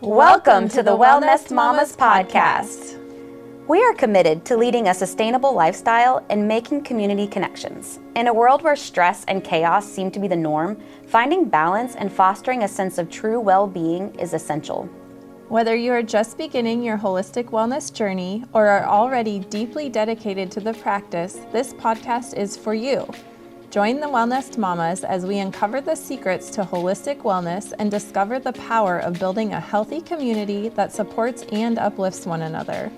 Welcome to the Wellnest Mamas podcast. We are committed to leading a sustainable lifestyle and making community connections. In a world where stress and chaos seem to be the norm, finding balance and fostering a sense of true well-being is essential. Whether you are just beginning your holistic wellness journey or are already deeply dedicated to the practice, this podcast is for you. Join the Wellnest Mamas as we uncover the secrets to holistic wellness and discover the power of building a healthy community that supports and uplifts one another.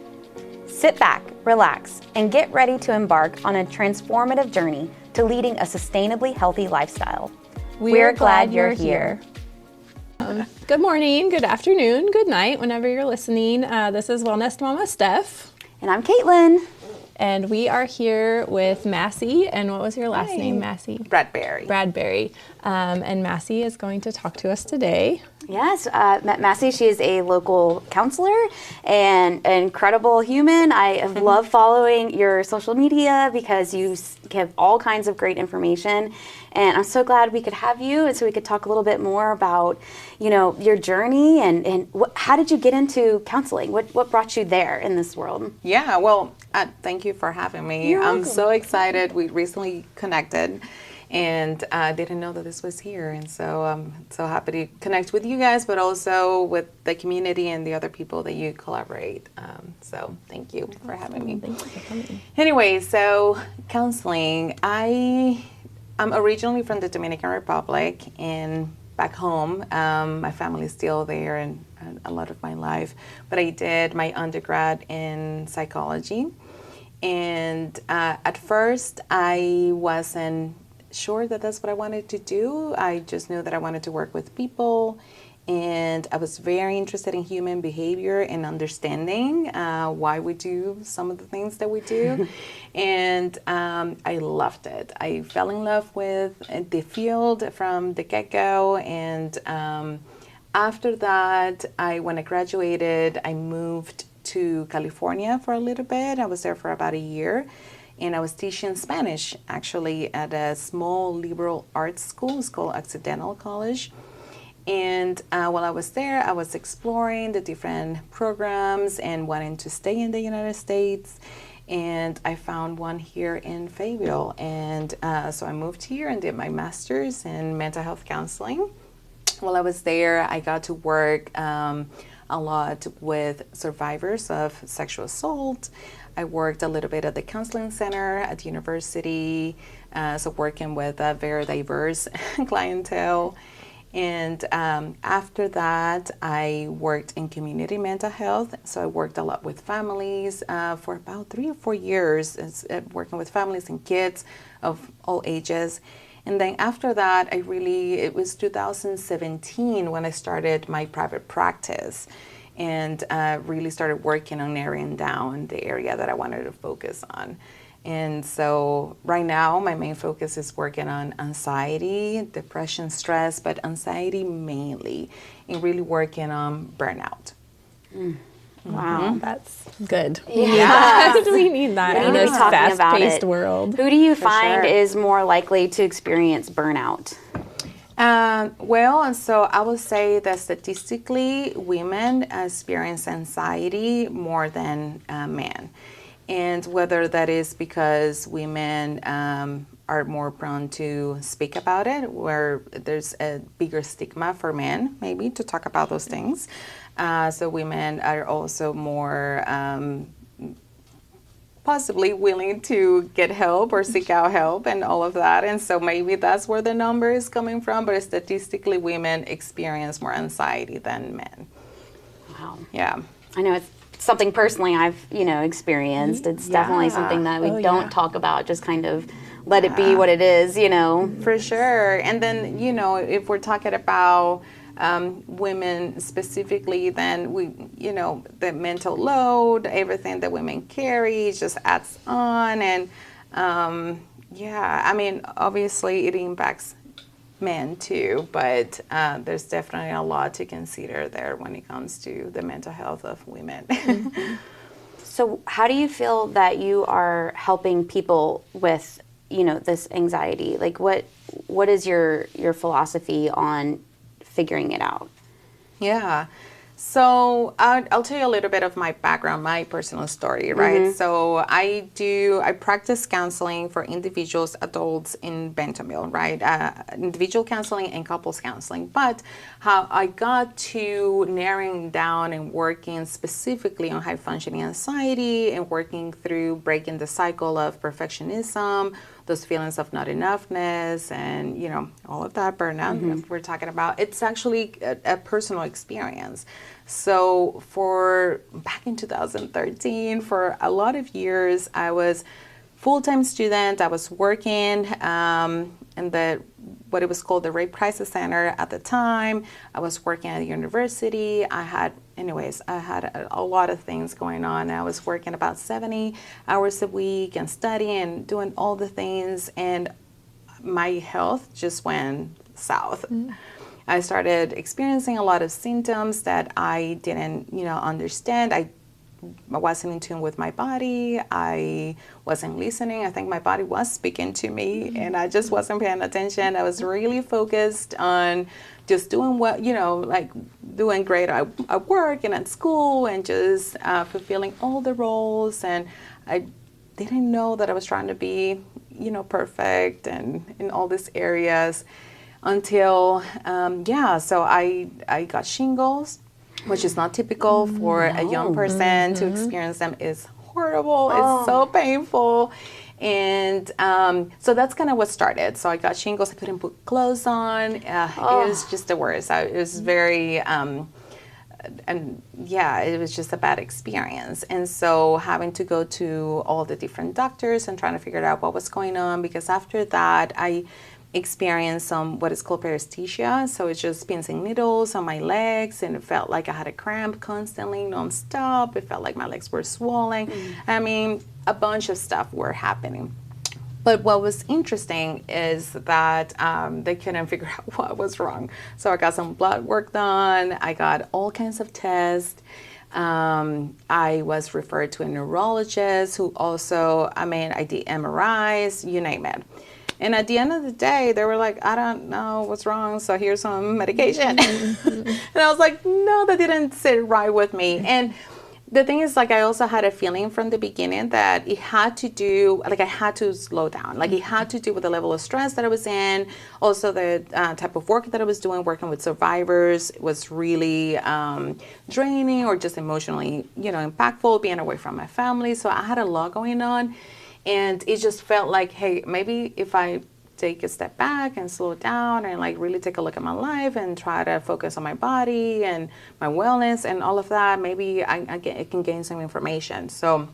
Sit back, relax, and get ready to embark on a transformative journey to leading a sustainably healthy lifestyle. We're glad you're here. Good morning, good afternoon, good night, whenever you're listening. This is Wellnest Mama Steph. And I'm Caitlin. And we are here with Massy. And what was your last name, Massy? Bradberry. Bradberry. And Massy is going to talk to us today. Yes, Massy, she is a local counselor and an incredible human. I love following your social media because you give all kinds of great information. And I'm so glad we could have you, and so we could talk a little bit more about, your journey and how did you get into counseling? What brought you there in this world? Yeah, well, thank you for having me. You're welcome. I'm so excited. We recently connected, and I didn't know that this was here, and so I'm so happy to connect with you guys, but also with the community and the other people that you collaborate. So thank you for having me. Thank you for coming. Anyway, so counseling. I'm originally from the Dominican Republic, and back home, my family is still there and a lot of my life, but I did my undergrad in psychology, and at first I wasn't sure that that's what I wanted to do. I just knew that I wanted to work with people, and I was very interested in human behavior and understanding why we do some of the things that we do. And I loved it. I fell in love with the field from the get-go. And after that, when I graduated, I moved to California for a little bit. I was there for about a year. And I was teaching Spanish, actually, at a small liberal arts school. It's called Occidental College. And while I was there, I was exploring the different programs and wanting to stay in the United States. And I found one here in Fayetteville. And so I moved here and did my master's in mental health counseling. While I was there, I got to work a lot with survivors of sexual assault. I worked a little bit at the counseling center at the university, so working with a very diverse clientele. And after that, I worked in community mental health. So I worked a lot with families for about 3 or 4 years, working with families and kids of all ages. And then after that, it was 2017 when I started my private practice and really started working on narrowing down the area that I wanted to focus on. And so right now, my main focus is working on anxiety, depression, stress, but anxiety mainly, and really working on burnout. Wow, That's good. Yeah. We need that in need to this be talking about fast-paced it. world. Who do you find sure. is more likely to experience burnout? Well, so I would say that statistically, women experience anxiety more than men. And whether that is because women are more prone to speak about it, where there's a bigger stigma for men, maybe, to talk about those things. So women are also more possibly willing to get help or seek out help and all of that. And so maybe that's where the number is coming from. But statistically, women experience more anxiety than men. Wow. Yeah. I know it's something personally I've, experienced. It's definitely something that we don't talk about, just kind of let it be what it is, For sure. And then, if we're talking about women specifically, then the mental load, everything that women carry just adds on. And obviously it impacts men too, but there's definitely a lot to consider there when it comes to the mental health of women. So how do you feel that you are helping people with, this anxiety? Like what is your philosophy on figuring it out? Yeah. So I'll tell you a little bit of my background, my personal story, right? So I practice counseling for individuals, adults in Bentonville, right? Individual counseling and couples counseling. But how I got to narrowing down and working specifically on high functioning anxiety and working through breaking the cycle of perfectionism, those feelings of not enoughness, and all of that burnout that we're talking about. It's actually a personal experience. So back in 2013, for a lot of years, I was full-time student. I was working in what it was called the Rape Crisis Center at the time. I was working at a university. I had a lot of things going on. I was working about 70 hours a week and studying, doing all the things, and my health just went south. I started experiencing a lot of symptoms that I didn't, understand. I wasn't in tune with my body. I wasn't listening. I think my body was speaking to me, and I just wasn't paying attention. I was really focused on just doing doing great at work and at school, and just fulfilling all the roles. And I didn't know that I was trying to be, perfect and in all these areas until, so I got shingles, which is not typical for a young person to experience them. Is horrible. It's so painful. And so that's kind of what started. So I got shingles. I couldn't put clothes on. It was just the worst. It was very, it was just a bad experience. And so having to go to all the different doctors and trying to figure out what was going on, because after that I experienced some what is called paresthesia. So it's just pins and needles on my legs, and it felt like I had a cramp constantly, nonstop. It felt like my legs were swollen. I mean, a bunch of stuff were happening. But what was interesting is that they couldn't figure out what was wrong. So I got some blood work done. I got all kinds of tests. I was referred to a neurologist who also, I did MRIs, you name it. And at the end of the day, they were like, I don't know what's wrong, so here's some medication. And I was like, no, that didn't sit right with me. And the thing is, I also had a feeling from the beginning that it had to do, I had to slow down. It had to do with the level of stress that I was in. Also, the type of work that I was doing, working with survivors, was really draining or just emotionally, impactful, being away from my family. So I had a lot going on. And it just felt like, hey, maybe if I take a step back and slow down and really take a look at my life and try to focus on my body and my wellness and all of that, maybe I can gain some information. So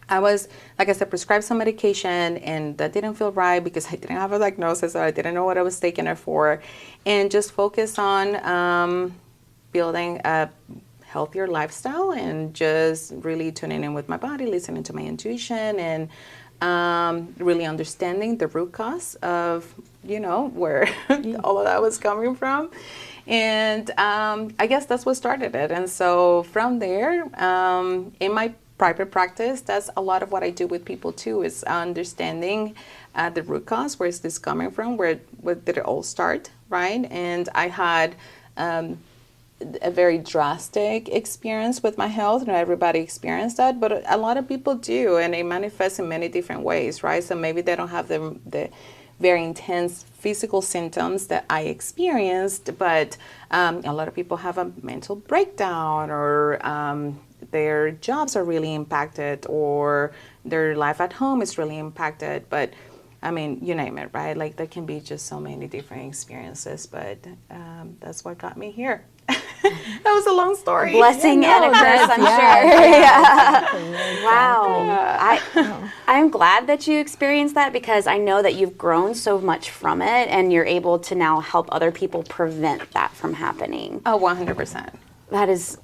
I was, like I said, prescribed some medication, and that didn't feel right because I didn't have a diagnosis, or I didn't know what I was taking it for, and just focus on building a healthier lifestyle and just really tuning in with my body, listening to my intuition, and really understanding the root cause of, where all of that was coming from. And I guess that's what started it. And so from there, in my private practice, that's a lot of what I do with people too, is understanding the root cause. Where is this coming from? Where did it all start, right? And I had a very drastic experience with my health. Not everybody experienced that, but a lot of people do, and it manifests in many different ways, right? So maybe they don't have the very intense physical symptoms that I experienced, but a lot of people have a mental breakdown, or their jobs are really impacted, or their life at home is really impacted. But you name it, right? There can be just so many different experiences, but that's what got me here. That was a long story. Blessing and a curse, I'm sure. Yeah. Wow. I'm glad that you experienced that, because I know that you've grown so much from it, and you're able to now help other people prevent that from happening. Oh, 100%. That is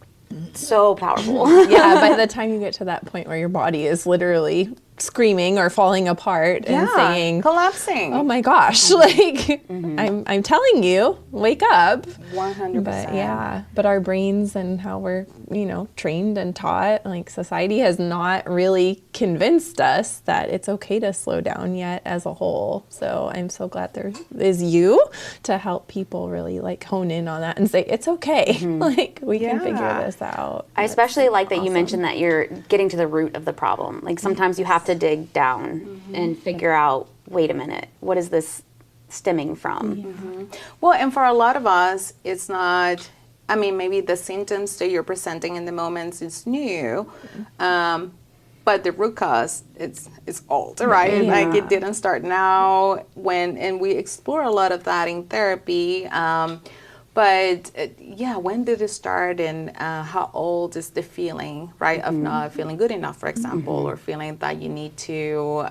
so powerful. Yeah, by the time you get to that point where your body is literally screaming or falling apart and saying, collapsing. oh my gosh, like I'm telling you, wake up. 100%. But our brains and how we're, trained and taught, like society has not really convinced us that it's okay to slow down yet as a whole. So I'm so glad there is you to help people really like hone in on that and say, it's okay. Like we can figure this out. I especially like that you mentioned that you're getting to the root of the problem. Like sometimes you have to dig down and figure out, wait a minute, what is this stemming from? Well, and for a lot of us, it's not, I mean, maybe the symptoms that you're presenting in the moments is new, but the root cause, it's old, right? Like it didn't start now and we explore a lot of that in therapy. But when did it start, and how old is the feeling, right, of not feeling good enough, for example, or feeling that you need to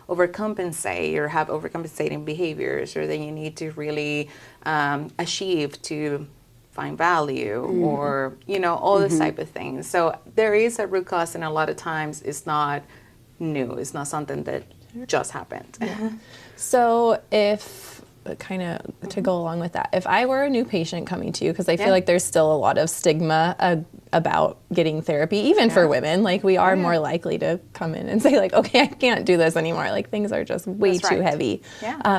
overcompensate or have overcompensating behaviors, or that you need to really achieve to find value, or, all this type of things. So there is a root cause, and a lot of times it's not new. It's not something that just happened. So kind of to go along with that, if I were a new patient coming to you, because I feel like there's still a lot of stigma about getting therapy, even for women, like we are more likely to come in and say like, okay, I can't do this anymore. Like things are just way too heavy.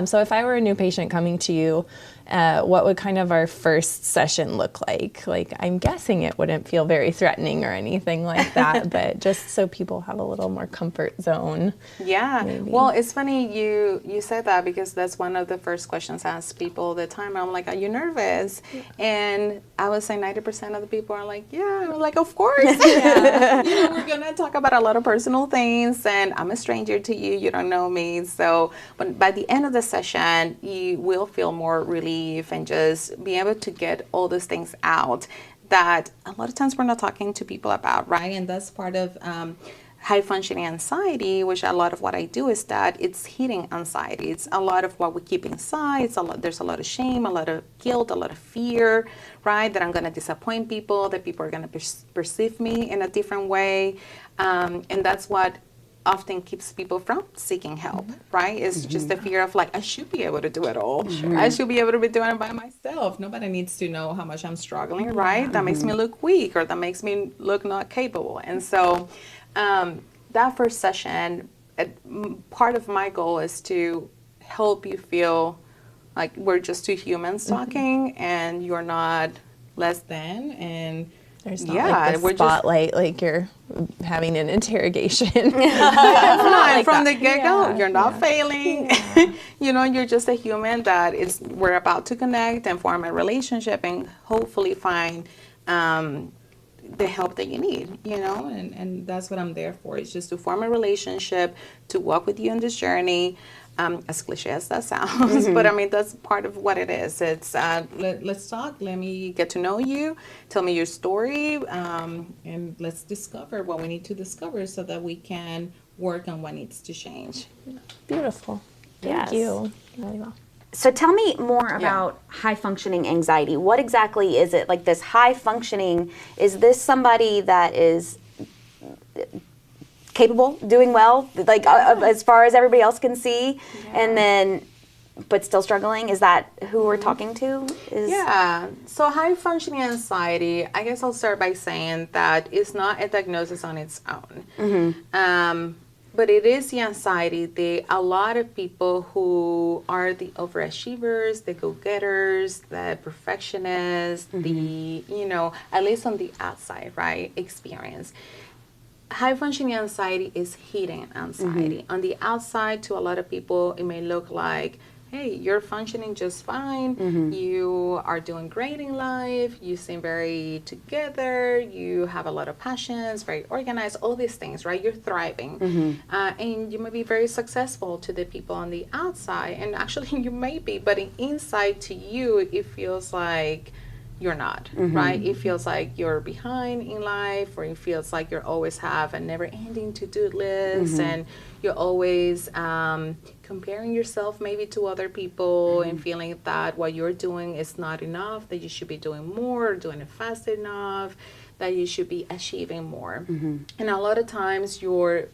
So if I were a new patient coming to you, what would kind of our first session look like? Like I'm guessing it wouldn't feel very threatening or anything like that, but just so people have a little more comfort zone. Maybe. Well, it's funny you said that, because that's one of the first questions I ask people all the time. I'm like, are you nervous? And I would say 90% of the people are like, I'm like, of course. We're gonna talk about a lot of personal things, and I'm a stranger to you. You don't know me. So, but by the end of the session, you will feel more relief and just be able to get all those things out that a lot of times we're not talking to people about, right? And that's part of high functioning anxiety, which a lot of what I do is that it's hidden anxiety. It's a lot of what we keep inside. There's a lot of shame, a lot of guilt, a lot of fear, right? That I'm going to disappoint people, that people are going to perceive me in a different way. And that's what often keeps people from seeking help, right? It's just the fear of like, I should be able to do it all. I should be able to be doing it by myself. Nobody needs to know how much I'm struggling, right? That makes me look weak, or that makes me look not capable. And so that first session, part of my goal is to help you feel like we're just two humans talking, and you're not less than, and there's not like the spotlight, like you're having an interrogation. Like from the get-go, you're not failing. You're just a human that we're about to connect and form a relationship and hopefully find the help that you need, and that's what I'm there for. It's just to form a relationship, to walk with you on this journey. As cliche as that sounds, but I mean, that's part of what it is. It's let's talk, let me get to know you, tell me your story, and let's discover what we need to discover so that we can work on what needs to change. Beautiful. Thank you. Really well. So tell me more about high functioning anxiety. What exactly is it? Like this high functioning, is this somebody that is capable, doing well, like as far as everybody else can see, and then but still struggling? Is that who we're talking to? So high functioning anxiety, I guess I'll start by saying that it's not a diagnosis on its own. But it is the anxiety. A lot of people who are the overachievers, the go-getters, the perfectionists, the, at least on the outside, right, experience. High functioning anxiety is hidden anxiety. On the outside, to a lot of people, it may look like, hey, you're functioning just fine. You are doing great in life. You seem very together. You have a lot of passions, very organized, all these things, right? You're thriving. And you may be very successful to the people on the outside. And actually, you may be, but inside to you, it feels like you're not, right? It feels like you're behind in life, or it feels like you always have a never-ending to-do list, and you're always comparing yourself maybe to other people and feeling that what you're doing is not enough, that you should be doing more, doing it fast enough, that you should be achieving more. And a lot of times your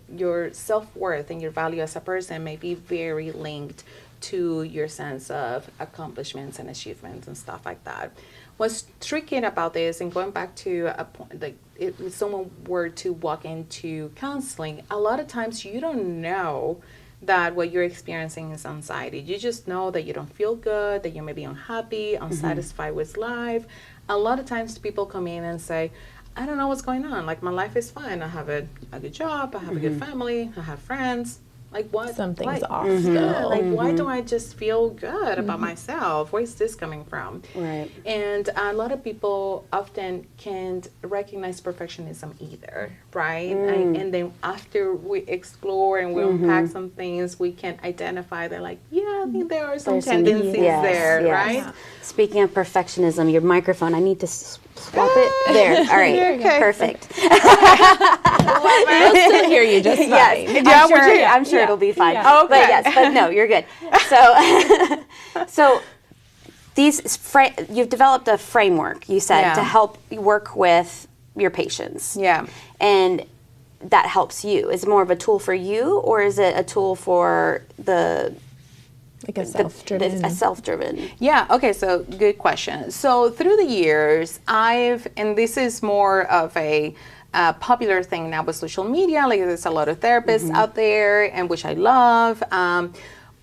self-worth and your value as a person may be very linked to your sense of accomplishments and achievements and stuff like that. What's tricky about this, and going back to a point, like if someone were to walk into counseling, a lot of times you don't know that what you're experiencing is anxiety. You just know that you don't feel good, that you may be unhappy, unsatisfied with life. A lot of times people come in and say, I don't know what's going on. Like, my life is fine. I have a good job. I have a good family. I have friends. Like, what? Something's off, Yeah, though. like, why do I just feel good about myself? Where's this coming from? Right. And a lot of people often can't recognize perfectionism either, right? And then after we explore and we unpack some things, we can identify that, like, yeah, I think there are some tendencies there, right? Yeah. Speaking of perfectionism, your microphone, I need to swap it. There. All right. Okay. Perfect. We'll still hear you just fine. Yes. I'm sure it'll be fine. Yeah. Okay. But yes, but no, you're good. So, you've developed a framework, you said, to help you work with your patients. Yeah. And that helps you. Is it more of a tool for you, or is it a tool for Like a self-driven. a self-driven? Yeah, okay, so good question. So through the years, and this is more of a popular thing now with social media, like there's a lot of therapists out there, and which I love.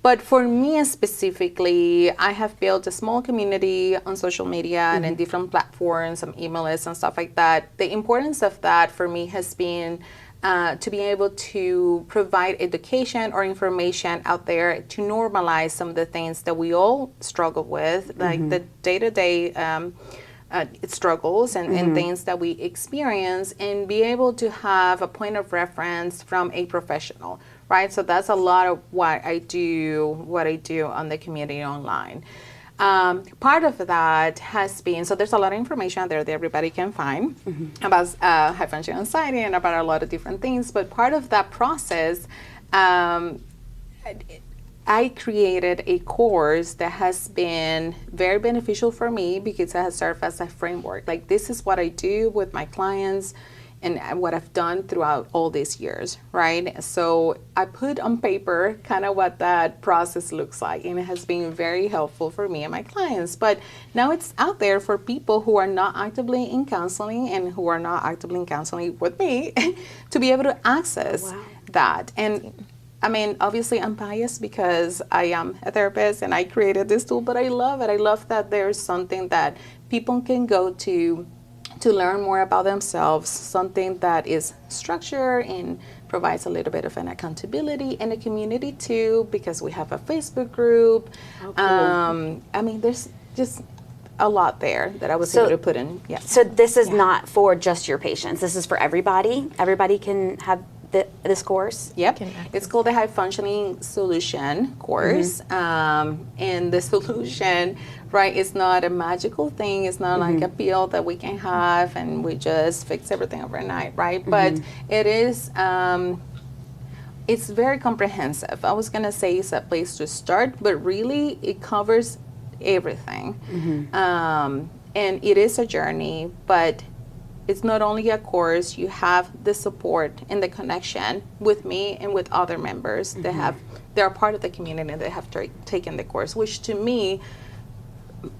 But for me specifically, I have built a small community on social media and in different platforms, some email lists and stuff like that. The importance of that for me has been to be able to provide education or information out there to normalize some of the things that we all struggle with, like the day-to-day struggles and things that we experience, and be able to have a point of reference from a professional, right? So that's a lot of what I do on the community online. Part of that has been, so there's a lot of information out there that everybody can find about high functioning anxiety and about a lot of different things, but part of that process, I created a course that has been very beneficial for me because it has served as a framework. Like, this is what I do with my clients and what I've done throughout all these years, right? So I put on paper kind of what that process looks like, and it has been very helpful for me and my clients. But now it's out there for people who are not actively in counseling and who are not actively in counseling with me to be able to access that. And I mean, obviously I'm biased because I am a therapist and I created this tool, but I love it. I love that there's something that people can go to learn more about themselves, something that is structured and provides a little bit of an accountability and a community too, because we have a Facebook group. I mean, there's just a lot there that I was able to put in. Yeah. So this is not for just your patients. This is for everybody. Everybody can have this course. Yep. It's called the High Functioning Solution course. And the solution, right, it's not a magical thing. It's not like a pill that we can have and we just fix everything overnight, right? But it is, it's very comprehensive. I was going to say it's a place to start, but really it covers everything. And it is a journey, but it's not only a course. You have the support and the connection with me and with other members that they're part of the community and they have taken the course, which to me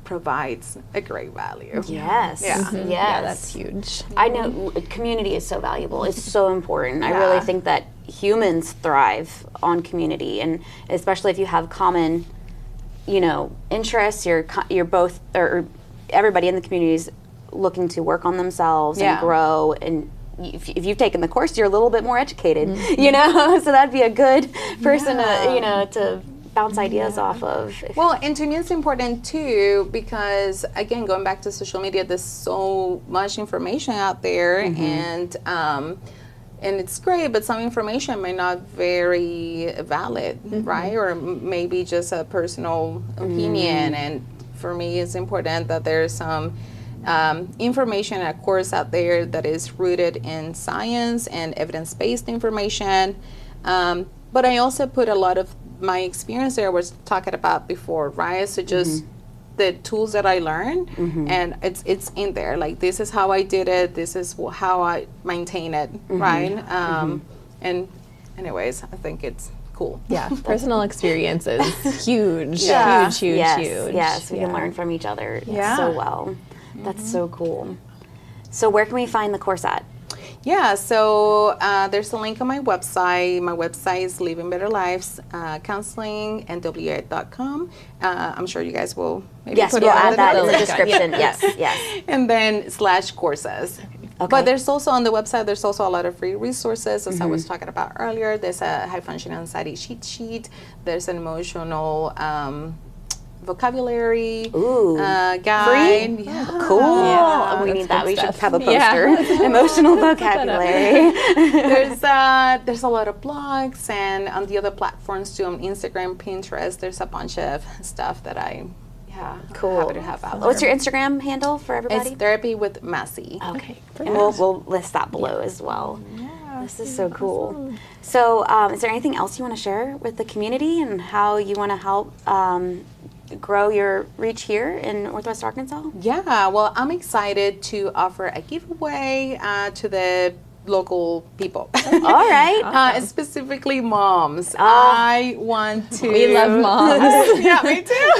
provides a great value. Yes. Yeah. Yes. Yeah, that's huge. I know community is so valuable. It's so important. I really think that humans thrive on community, and especially if you have common, interests. You're both, or everybody in the community is looking to work on themselves and grow. And if you've taken the course, you're a little bit more educated, so that'd be a good person to bounce ideas off of. Well, and to me it's important too, because again, going back to social media, there's so much information out there, and it's great, but some information may not be very valid, right? Or maybe just a personal opinion. And for me, it's important that there's some information, a course out there that is rooted in science and evidence-based information. But I also put a lot of my experience there was talking about before, right? So just the tools that I learned, and it's in there. Like, this is how I did it. This is how I maintain it, right? And anyways, I think it's cool. Yeah, personal experience is huge, Yes, huge. Yes, we can learn from each other so well. That's so cool. So where can we find the course at? Yeah, so there's a link on my website. My website is Living Better Lives, Counseling, NWA.com. I'm sure you guys will maybe Yes, put we'll it add that in the link. description. Yes. And then /courses. Okay. But there's also on the website, there's also a lot of free resources, as I was talking about earlier. There's a high functioning anxiety cheat sheet. There's an emotional vocabulary guide. Free? Yeah. Cool. Yeah, we that's need that. good We should stuff. have a poster. Yeah. Emotional vocabulary. There's a lot of blogs, and on the other platforms too, on Instagram, Pinterest, there's a bunch of stuff that I'm happy to have out there. What's your Instagram handle for everybody? It's Therapy with Massy. Okay. And we'll list that below as well. This is so cool. So is there anything else you want to share with the community and how you want to help grow your reach here in Northwest Arkansas? Yeah, well, I'm excited to offer a giveaway to the local people. All right. Specifically moms. I want to... We love moms. Yeah, me too.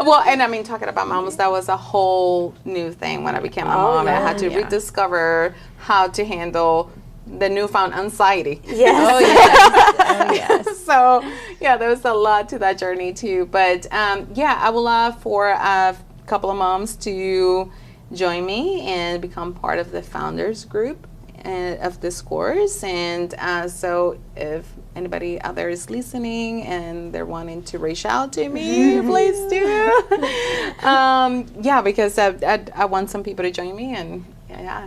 Well, and I mean, talking about moms, that was a whole new thing when I became a mom. yeah. I had to rediscover how to handle the newfound anxiety. Yes. Oh yes. So, yeah, there was a lot to that journey too. But yeah, I would love for a couple of moms to join me and become part of the founders group of this course. And so if anybody out there is listening and they're wanting to reach out to me, please do. Yeah, because I want some people to join me and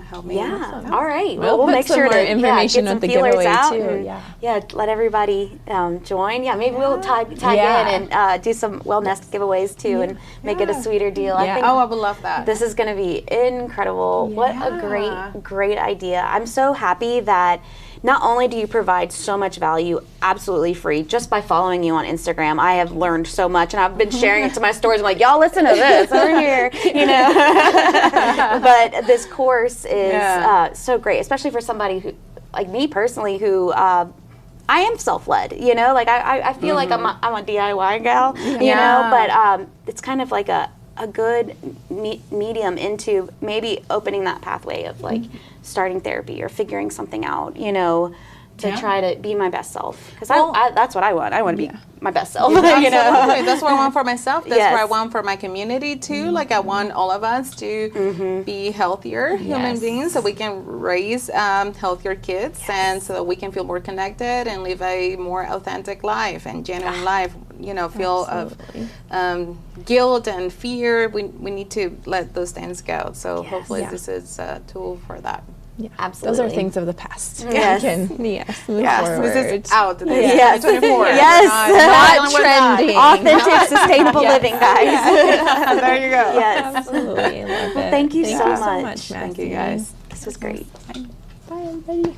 help me. Yeah. All right. We'll We'll put make some sure more to information get some with the feelers giveaway, out too. and, let everybody join. Yeah, maybe we'll tag in and do some Wellnest giveaways too and make it a sweeter deal. I think I would love that. this is going to be incredible. What a great idea. I'm so happy that not only do you provide so much value absolutely free just by following you on Instagram. I have learned so much and I've been sharing it to my stories. I'm like, y'all listen to this over here, But this course is so great, especially for somebody who, like me personally, who I am self-led, like I feel like I'm a DIY gal, but it's kind of like a good medium into maybe opening that pathway of like starting therapy or figuring something out, to try to be my best self. Because that's what I want. I want to be my best self. Absolutely. That's what I want for myself. That's what I want for my community too. Like I want all of us to be healthier human beings so we can raise healthier kids and so that we can feel more connected and live a more authentic life and genuine life. Feel of guilt and fear. We need to let those things go. So hopefully this is a tool for that. Yeah, absolutely. Those are things of the past. Yes. Move forward. This is out. This is Yes. 2024. Yes. Not trending. Authentic, sustainable living, guys. There you go. Yes. Absolutely. I love it. Thank you so much. Massy. Thank you, guys. This was great. Bye, everybody.